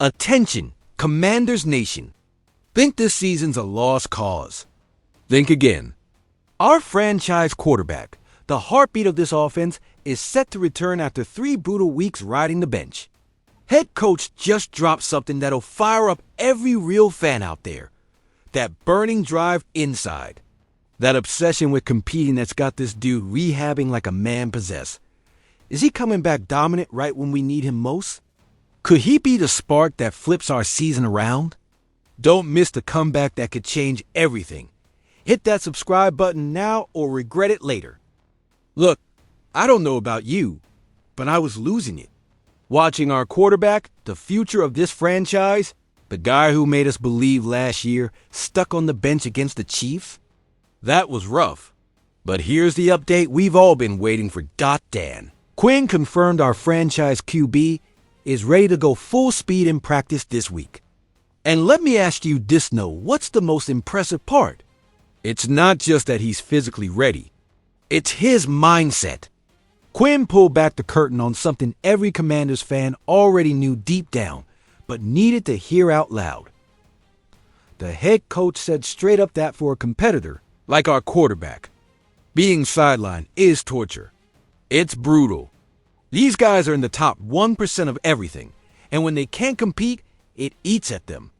Attention, Commanders Nation. Think this season's a lost cause. Think again. Our franchise quarterback, the heartbeat of this offense, is set to return after 3 brutal weeks riding the bench. Head coach just dropped something that'll fire up every real fan out there. That burning drive inside. That obsession with competing that's got this dude rehabbing like a man possessed. Is he coming back dominant right when we need him most? Could he be the spark that flips our season around? Don't miss the comeback that could change everything. Hit that subscribe button now or regret it later. Look, I don't know about you, but I was losing it. Watching our quarterback, the future of this franchise, the guy who made us believe last year, stuck on the bench against the Chiefs. That was rough. But here's the update we've all been waiting for. Dan Quinn confirmed our franchise QB is ready to go full speed in practice this week. And let me ask you this note, what's the most impressive part? It's not just that he's physically ready. It's his mindset. Quinn pulled back the curtain on something every Commanders fan already knew deep down, but needed to hear out loud. The head coach said straight up that for a competitor, like our quarterback, being sidelined is torture. It's brutal. These guys are in the top 1% of everything, and when they can't compete, it eats at them.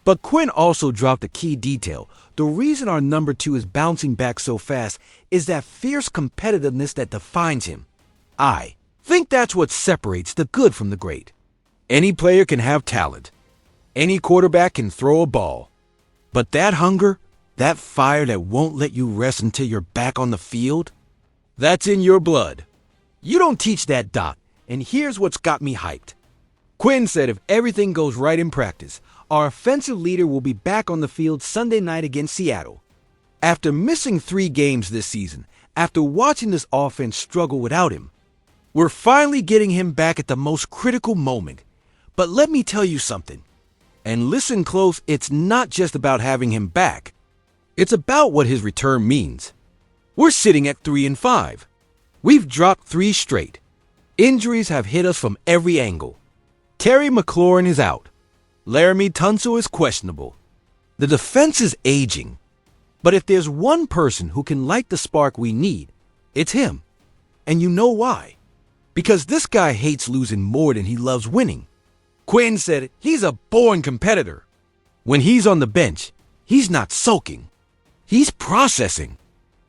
But Quinn also dropped a key detail. The reason our number 2 is bouncing back so fast is that fierce competitiveness that defines him. I think that's what separates the good from the great. Any player can have talent. Any quarterback can throw a ball. But that hunger, that fire that won't let you rest until you're back on the field, that's in your blood. You don't teach that, Doc, and here's what's got me hyped. Quinn said if everything goes right in practice, our offensive leader will be back on the field Sunday night against Seattle. After missing 3 games this season, after watching this offense struggle without him, we're finally getting him back at the most critical moment. But let me tell you something, and listen close, it's not just about having him back. It's about what his return means. We're sitting at 3-5. We've dropped 3 straight. Injuries have hit us from every angle. Terry McLaurin is out. Laramie Tunsil is questionable. The defense is aging. But if there's one person who can light the spark we need, it's him. And you know why? Because this guy hates losing more than he loves winning. Quinn said he's a born competitor. When he's on the bench, he's not sulking. He's processing.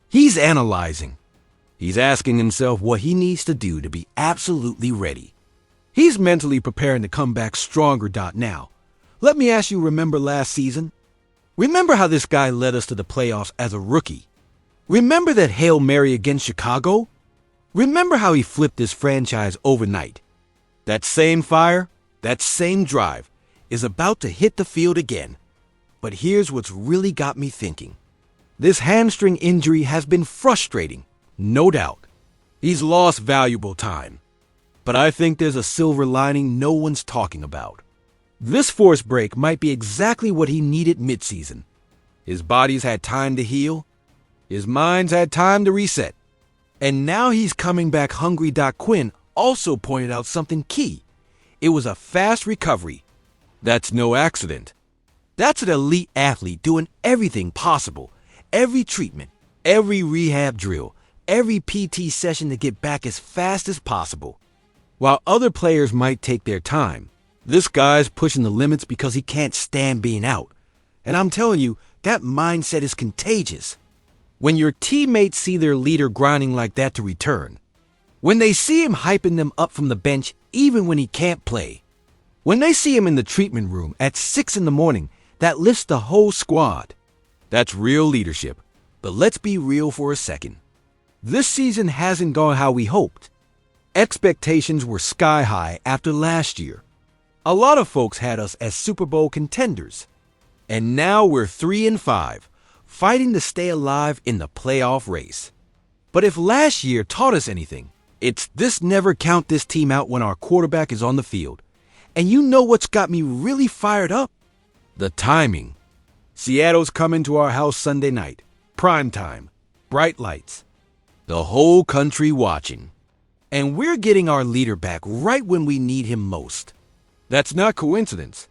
He's analyzing. He's asking himself what he needs to do to be absolutely ready. He's mentally preparing to come back stronger. Now, let me ask you, remember last season? Remember how this guy led us to the playoffs as a rookie? Remember that Hail Mary against Chicago? Remember how he flipped this franchise overnight? That same fire, that same drive, is about to hit the field again. But here's what's really got me thinking. This hamstring injury has been frustrating. No doubt. He's lost valuable time. But I think there's a silver lining no one's talking about. This forced break might be exactly what he needed midseason. His body's had time to heal. His mind's had time to reset. And now he's coming back hungry. Quinn also pointed out something key. It was a fast recovery. That's no accident. That's an elite athlete doing everything possible. Every treatment, every rehab drill, every PT session to get back as fast as possible. While other players might take their time, this guy's pushing the limits because he can't stand being out. And I'm telling you, that mindset is contagious. When your teammates see their leader grinding like that to return, when they see him hyping them up from the bench even when he can't play, when they see him in the treatment room at 6 in the morning, that lifts the whole squad. That's real leadership. But let's be real for a second. This season hasn't gone how we hoped. Expectations were sky high after last year. A lot of folks had us as Super Bowl contenders. And now we're 3-5, fighting to stay alive in the playoff race. But if last year taught us anything, it's this: never count this team out when our quarterback is on the field. And you know what's got me really fired up? The timing. Seattle's coming to our house Sunday night. Prime time. Bright lights. The whole country watching. And we're getting our leader back right when we need him most. That's not coincidence.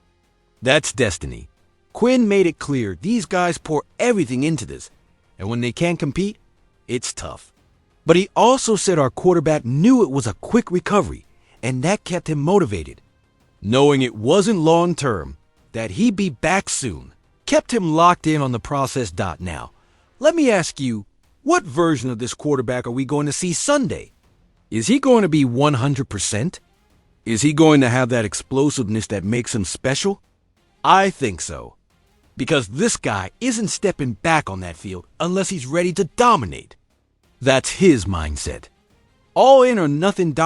That's destiny. Quinn made it clear these guys pour everything into this, and when they can't compete, it's tough. But he also said our quarterback knew it was a quick recovery, and that kept him motivated. Knowing it wasn't long-term, that he'd be back soon, kept him locked in on the process. Now, let me ask you, what version of this quarterback are we going to see Sunday? Is he going to be 100%? Is he going to have that explosiveness that makes him special? I think so. Because this guy isn't stepping back on that field unless he's ready to dominate. That's his mindset. All in or nothing.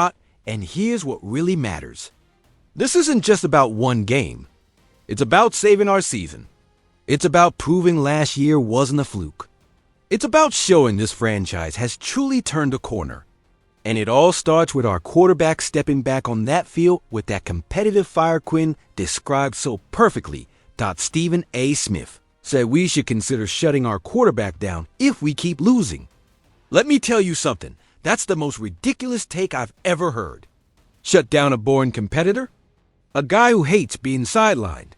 And here's what really matters. This isn't just about one game. It's about saving our season. It's about proving last year wasn't a fluke. It's about showing this franchise has truly turned a corner. And it all starts with our quarterback stepping back on that field with that competitive fire Quinn described so perfectly. Stephen A. Smith said we should consider shutting our quarterback down if we keep losing. Let me tell you something. That's the most ridiculous take I've ever heard. Shut down a born competitor? A guy who hates being sidelined?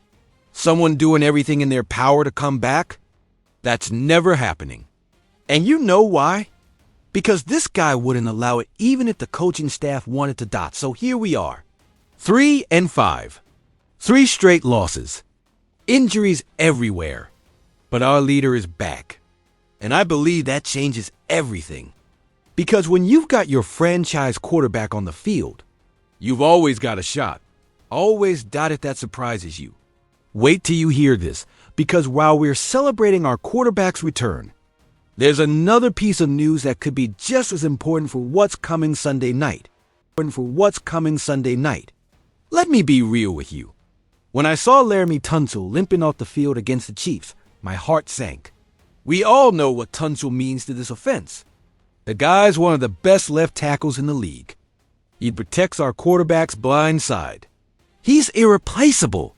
Someone doing everything in their power to come back? That's never happening. And you know why? Because this guy wouldn't allow it even if the coaching staff wanted to. So here we are. 3-5. 3 straight losses. Injuries everywhere. But our leader is back. And I believe that changes everything. Because when you've got your franchise quarterback on the field, you've always got a shot. Always. If that surprises you. Wait till you hear this, because while we're celebrating our quarterback's return, there's another piece of news that could be just as important for what's coming Sunday night. Let me be real with you. When I saw Laremy Tunsil limping off the field against the Chiefs, my heart sank. We all know what Tunsil means to this offense. The guy's one of the best left tackles in the league. He protects our quarterback's blind side. He's irreplaceable.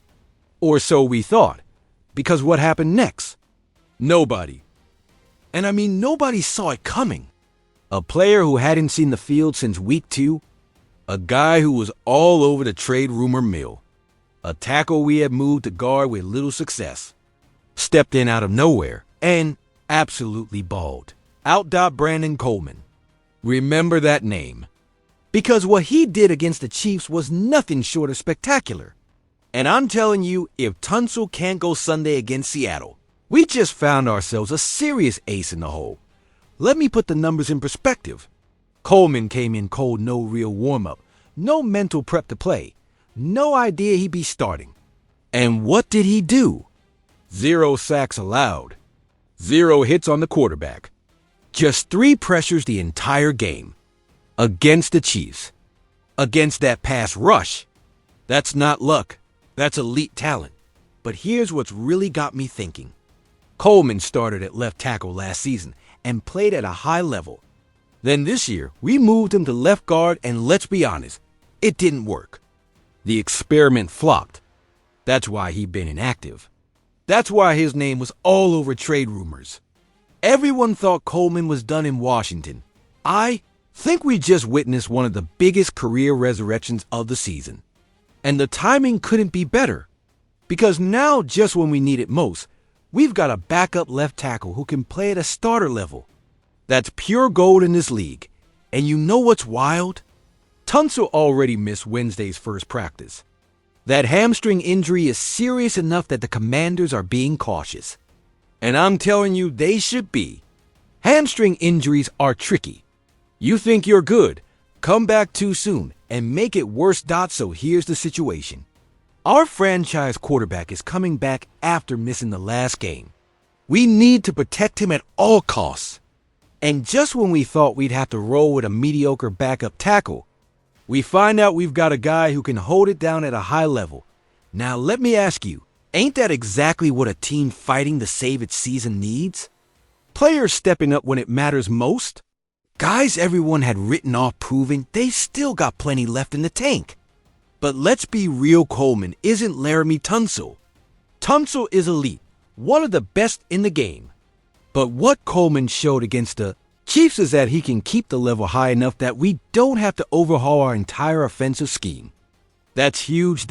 Or so we thought. Because what happened next? Nobody. And I mean nobody saw it coming. A player who hadn't seen the field since week 2. A guy who was all over the trade rumor mill. A tackle we had moved to guard with little success. Stepped in out of nowhere and absolutely balled. Out. Brandon Coleman. Remember that name. Because what he did against the Chiefs was nothing short of spectacular. And I'm telling you, if Tunsil can't go Sunday against Seattle, we just found ourselves a serious ace in the hole. Let me put the numbers in perspective. Coleman came in cold, no real warm-up, no mental prep to play, no idea he'd be starting. And what did he do? 0 sacks allowed. 0 hits on the quarterback. Just 3 pressures the entire game. Against the Chiefs. Against that pass rush. That's not luck. That's elite talent. But here's what's really got me thinking. Coleman started at left tackle last season and played at a high level. Then this year, we moved him to left guard, and let's be honest, it didn't work. The experiment flopped. That's why he'd been inactive. That's why his name was all over trade rumors. Everyone thought Coleman was done in Washington. I think we just witnessed one of the biggest career resurrections of the season. And the timing couldn't be better. Because now, just when we need it most, we've got a backup left tackle who can play at a starter level. That's pure gold in this league. And you know what's wild? Tunsil already missed Wednesday's first practice. That hamstring injury is serious enough that the Commanders are being cautious. And I'm telling you, they should be. Hamstring injuries are tricky. You think you're good, come back too soon, and make it worse. So here's the situation. Our franchise quarterback is coming back after missing the last game. We need to protect him at all costs. And just when we thought we'd have to roll with a mediocre backup tackle, we find out we've got a guy who can hold it down at a high level. Now let me ask you, ain't that exactly what a team fighting to save its season needs? Players stepping up when it matters most? Guys everyone had written off proving they still got plenty left in the tank. But let's be real, Coleman isn't Laremy Tunsil. Tunsil is elite, one of the best in the game. But what Coleman showed against the Chiefs is that he can keep the level high enough that we don't have to overhaul our entire offensive scheme. That's huge.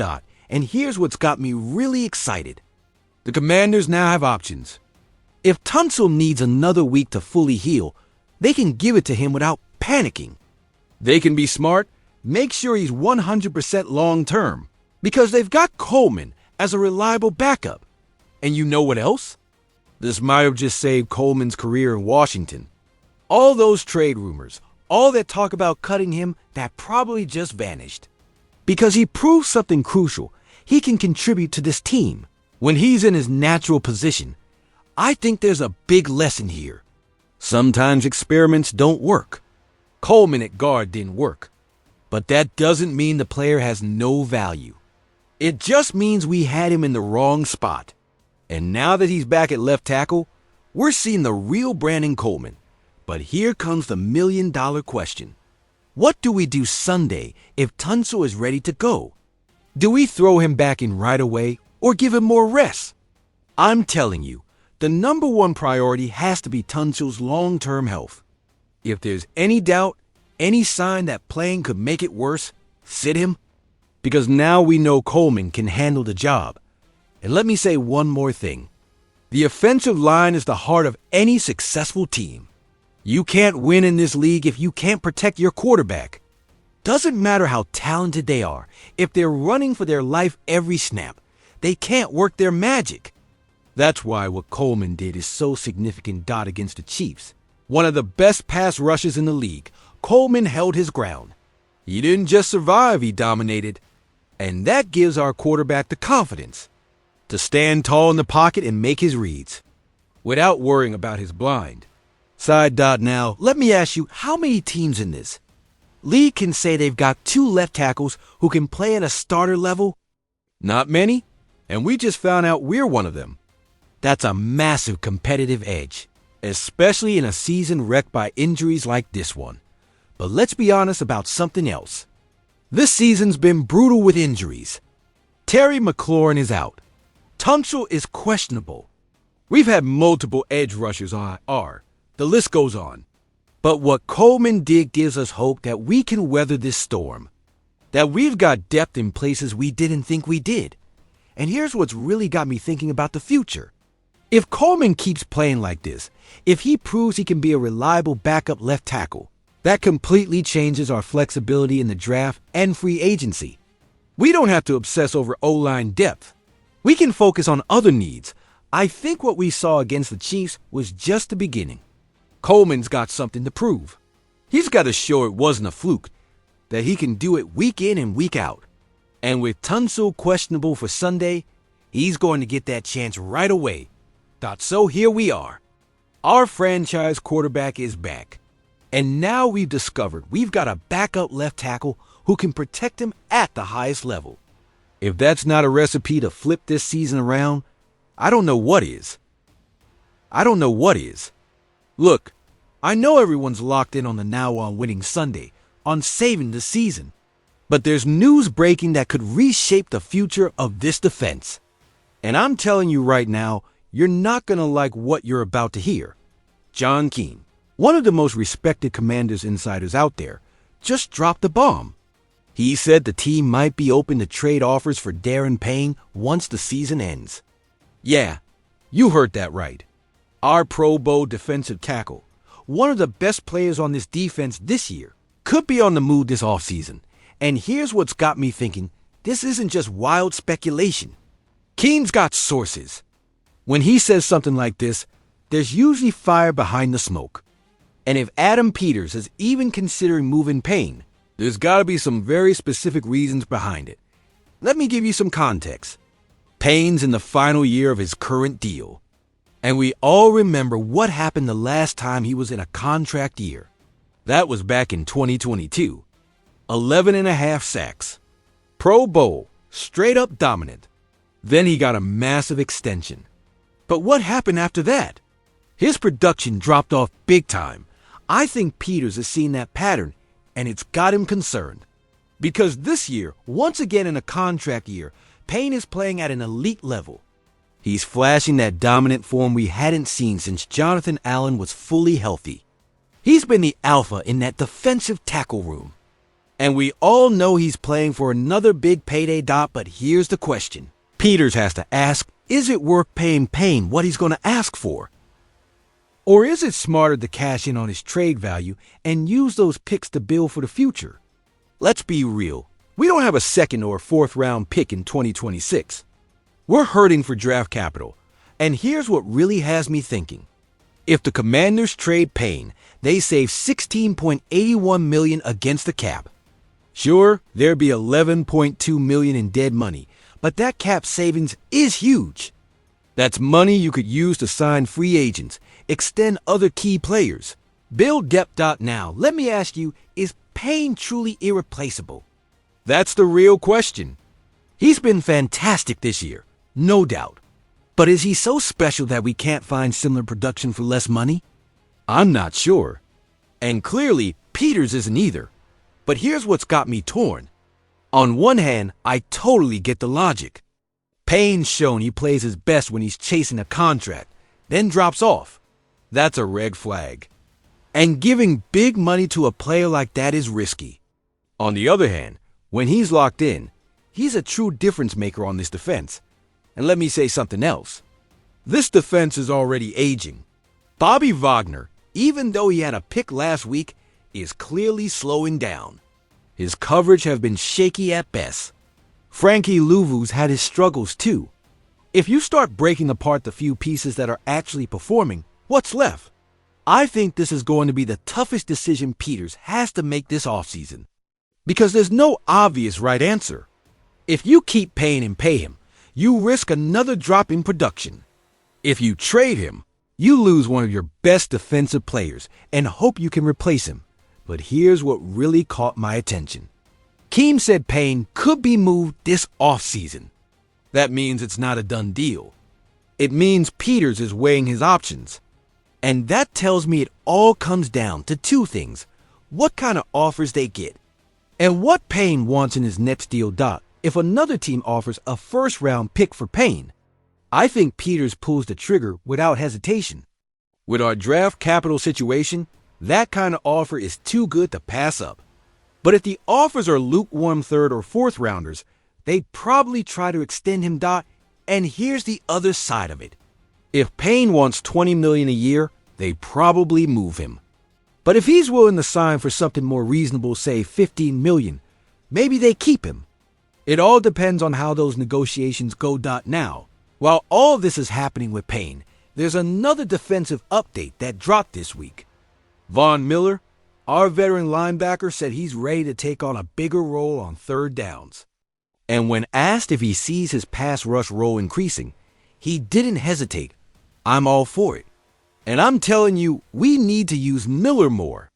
And here's what's got me really excited. The Commanders now have options. If Tunsil needs another week to fully heal, they can give it to him without panicking. They can be smart, make sure he's 100% long-term, because they've got Coleman as a reliable backup. And you know what else? This might have just saved Coleman's career in Washington. All those trade rumors, all that talk about cutting him, that probably just vanished. Because he proved something crucial. He can contribute to this team. When he's in his natural position, I think there's a big lesson here. Sometimes experiments don't work. Coleman at guard didn't work. But that doesn't mean the player has no value. It just means we had him in the wrong spot. And now that he's back at left tackle, we're seeing the real Brandon Coleman. But here comes the million-dollar question. What do we do Sunday if Tunsil is ready to go? Do we throw him back in right away or give him more rest? I'm telling you, the number one priority has to be Tunsil's long-term health. If there's any doubt, any sign that playing could make it worse, sit him. Because now we know Coleman can handle the job. And let me say one more thing. The offensive line is the heart of any successful team. You can't win in this league if you can't protect your quarterback. Doesn't matter how talented they are, if they're running for their life every snap, they can't work their magic. That's why what Coleman did is so significant against the Chiefs. One of the best pass rushes in the league, Coleman held his ground. He didn't just survive, he dominated. And that gives our quarterback the confidence to stand tall in the pocket and make his reads without worrying about his blind. Side dot now, let me ask you, how many teams in this league can say they've got 2 left tackles who can play at a starter level? Not many, and we just found out we're one of them. That's a massive competitive edge, especially in a season wrecked by injuries like this one. But let's be honest about something else. This season's been brutal with injuries. Terry McLaurin is out. Tunsil is questionable. We've had multiple edge rushers on IR. The list goes on. But what Coleman did gives us hope that we can weather this storm. That we've got depth in places we didn't think we did. And here's what's really got me thinking about the future. If Coleman keeps playing like this, if he proves he can be a reliable backup left tackle, that completely changes our flexibility in the draft and free agency. We don't have to obsess over O-line depth. We can focus on other needs. I think what we saw against the Chiefs was just the beginning. Coleman's got something to prove. He's got to show it wasn't a fluke, that he can do it week in and week out. And with Tunsil questionable for Sunday, he's going to get that chance right away. So here we are. Our franchise quarterback is back. And now we've discovered we've got a backup left tackle who can protect him at the highest level. If that's not a recipe to flip this season around, I don't know what is. Look, I know everyone's locked in on the Now on Winning Sunday, on saving the season. But there's news breaking that could reshape the future of this defense. And I'm telling you right now, you're not going to like what you're about to hear. John Keane, one of the most respected Commanders insiders out there, just dropped the bomb. He said the team might be open to trade offers for Darren Payne once the season ends. Yeah, you heard that right. Our Pro Bowl defensive tackle, one of the best players on this defense this year, could be on the move this offseason. And here's what's got me thinking, this isn't just wild speculation. Keane's got sources. When he says something like this, there's usually fire behind the smoke. And if Adam Peters is even considering moving Payne, there's got to be some very specific reasons behind it. Let me give you some context. Payne's in the final year of his current deal. And we all remember what happened the last time he was in a contract year. That was back in 2022. 11.5 sacks. Pro Bowl, straight up dominant. Then he got a massive extension. But what happened after that? His production dropped off big time. I think Peters has seen that pattern, and it's got him concerned. Because this year, once again in a contract year, Payne is playing at an elite level. He's flashing that dominant form we hadn't seen since Jonathan Allen was fully healthy. He's been the alpha in that defensive tackle room. And we all know he's playing for another big payday. But here's the question. Peters has to ask, is it worth paying Payne what he's going to ask for? Or is it smarter to cash in on his trade value and use those picks to build for the future? Let's be real. We don't have a second or fourth round pick in 2026. We're hurting for draft capital. And here's what really has me thinking. If the Commanders trade Payne, they save $16.81 million against the cap. Sure, there'd be $11.2 million in dead money, but that cap savings is huge. That's money you could use to sign free agents, extend other key players, build depth. Now, let me ask you, is Payne truly irreplaceable? That's the real question. He's been fantastic this year, no doubt. But is he so special that we can't find similar production for less money? I'm not sure. And clearly, Peters isn't either. But here's what's got me torn. On one hand, I totally get the logic. Payne's shown he plays his best when he's chasing a contract, then drops off. That's a red flag. And giving big money to a player like that is risky. On the other hand, when he's locked in, he's a true difference maker on this defense. And let me say something else. This defense is already aging. Bobby Wagner, even though he had a pick last week, is clearly slowing down. His coverage has been shaky at best. Frankie Louvu's had his struggles too. If you start breaking apart the few pieces that are actually performing, what's left? I think this is going to be the toughest decision Peters has to make this offseason. Because there's no obvious right answer. If you keep Payne and pay him, you risk another drop in production. If you trade him, you lose one of your best defensive players and hope you can replace him. But here's what really caught my attention. Keem said Payne could be moved this offseason. That means it's not a done deal. It means Peters is weighing his options. And that tells me it all comes down to two things. What kind of offers they get, and what Payne wants in his next deal. If another team offers a first-round pick for Payne, I think Peters pulls the trigger without hesitation. With our draft capital situation, that kind of offer is too good to pass up. But if the offers are lukewarm third or fourth rounders, they'd probably try to extend him. And here's the other side of it. If Payne wants $20 million a year, they probably move him. But if he's willing to sign for something more reasonable, say $15 million, maybe they keep him. It all depends on how those negotiations go. Now, while all this is happening with Payne, there's another defensive update that dropped this week. Von Miller, our veteran linebacker, said he's ready to take on a bigger role on third downs. And when asked if he sees his pass rush role increasing, he didn't hesitate. I'm all for it. And I'm telling you, we need to use Miller more.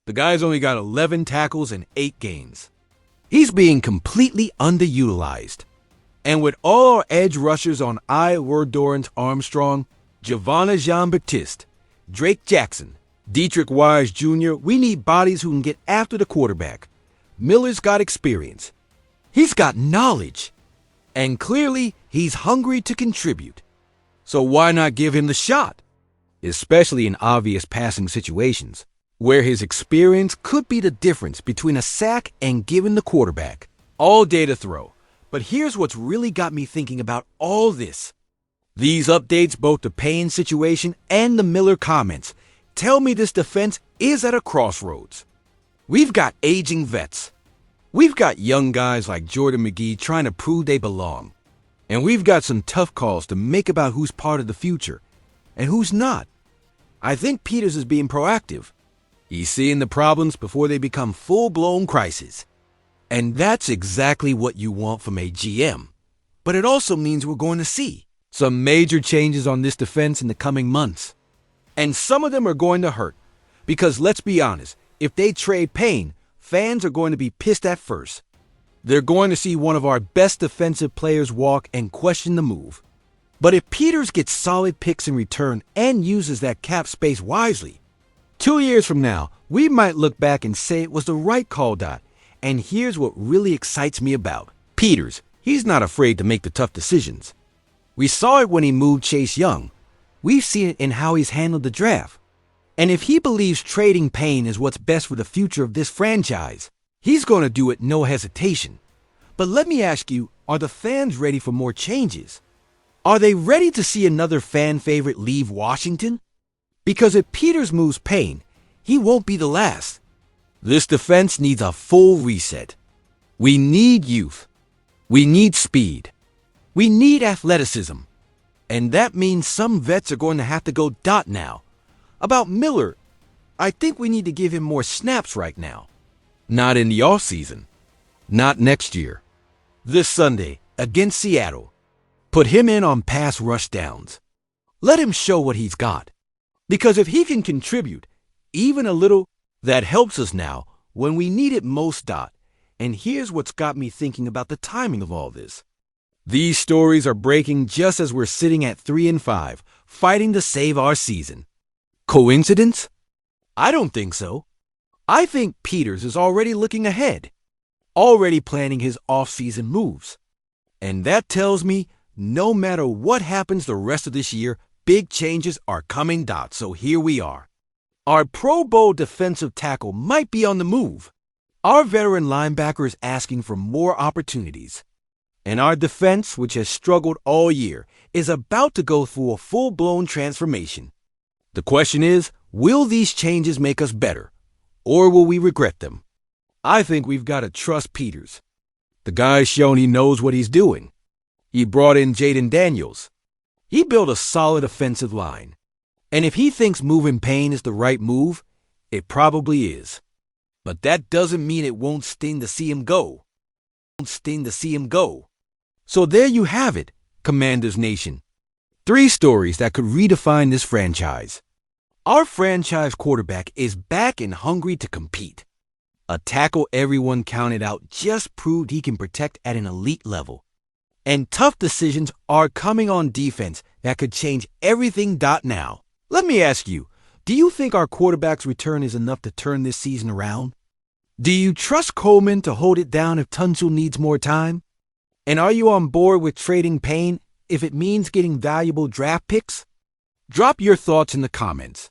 The guy's only got 11 tackles and 8 gains. He's being completely underutilized. And with all our edge rushers on Dorrance Armstrong, Giovanna Jean-Baptiste, Drake Jackson, Dietrich Wise Jr., we need bodies who can get after the quarterback. Miller's got experience. He's got knowledge. And clearly, he's hungry to contribute. So why not give him the shot? Especially in obvious passing situations, where his experience could be the difference between a sack and giving the quarterback. All day to throw. But here's what's really got me thinking about all this. These updates, both the Payne situation and the Miller comments, tell me this defense is at a crossroads. We've got aging vets. We've got young guys like Jordan McGee trying to prove they belong. And we've got some tough calls to make about who's part of the future and who's not. I think Peters is being proactive. He's seeing the problems before they become full-blown crises. And that's exactly what you want from a GM. But it also means we're going to see some major changes on this defense in the coming months. And some of them are going to hurt. Because let's be honest, if they trade Payne, fans are going to be pissed at first. They're going to see one of our best defensive players walk and question the move. But if Peters gets solid picks in return and uses that cap space wisely, 2 years from now, we might look back and say it was the right call. And here's what really excites me about Peters. He's not afraid to make the tough decisions. We saw it when he moved Chase Young. We've seen it in how he's handled the draft. And if he believes trading Payne is what's best for the future of this franchise, He's going to do it no hesitation. But let me ask you, are the fans ready for more changes? Are they ready to see another fan favorite leave Washington? Because if Peters moves PAYNE, he won't be the last. This defense needs a full reset. We need youth. We need speed. We need athleticism. And that means some vets are going to have to go dot now. About Miller, I think we need to give him more snaps right now. Not in the offseason. Not next year. This Sunday, against Seattle, put him in on pass rush downs. Let him show what he's got. Because if he can contribute, even a little, that helps us now when we need it most. And here's what's got me thinking about the timing of all this. These stories are breaking just as we're sitting at 3-5, fighting to save our season. Coincidence? I don't think so. I think Peters is already looking ahead, already planning his off-season moves. And that tells me no matter what happens the rest of this year, big changes are coming. So here we are. Our Pro Bowl defensive tackle might be on the move. Our veteran linebacker is asking for more opportunities. And our defense, which has struggled all year, is about to go through a full-blown transformation. The question is, will these changes make us better, or will we regret them? I think we've got to trust Peters. The guy's shown he knows what he's doing. He brought in Jaden Daniels. He built a solid offensive line. And if he thinks moving PAYNE is the right move, it probably is. But that doesn't mean it won't sting to see him go. So there you have it, Commanders Nation. 3 stories that could redefine this franchise. Our franchise quarterback is back and hungry to compete. A tackle everyone counted out just proved he can protect at an elite level. And tough decisions are coming on defense that could change everything. Now, let me ask you, do you think our quarterback's return is enough to turn this season around? Do you trust Coleman to hold it down if Tunsil needs more time? And are you on board with trading PAYNE if it means getting valuable draft picks? Drop your thoughts in the comments.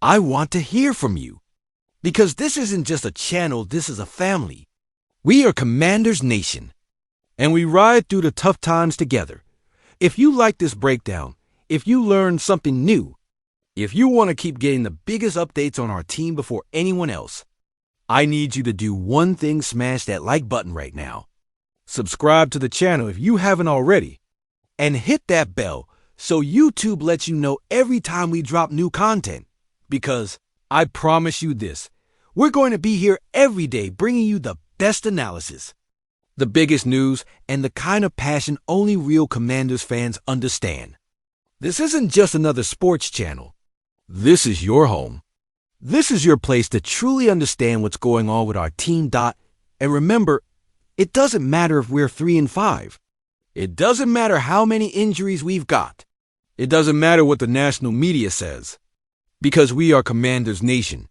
I want to hear from you. Because this isn't just a channel, this is a family. We are Commanders Nation. And we ride through the tough times together. If you like this breakdown, if you learned something new, if you want to keep getting the biggest updates on our team before anyone else, I need you to do one thing: smash that like button right now. Subscribe to the channel if you haven't already. And hit that bell so YouTube lets you know every time we drop new content. Because I promise you this, we're going to be here every day bringing you the best analysis, the biggest news, and the kind of passion only real Commanders fans understand. This isn't just another sports channel. This is your home. This is your place to truly understand what's going on with our team. And remember, it doesn't matter if we're 3-5. It doesn't matter how many injuries we've got. It doesn't matter what the national media says. Because we are Commanders Nation.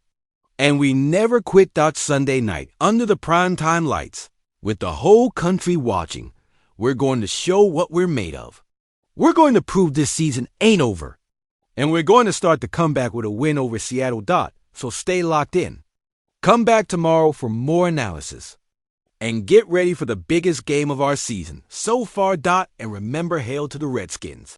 And we never quit. Sunday night, under the primetime lights, with the whole country watching, we're going to show what we're made of. We're going to prove this season ain't over. And we're going to start the comeback with a win over Seattle. So stay locked in. Come back tomorrow for more analysis. And get ready for the biggest game of our season so far. And remember, hail to the Redskins.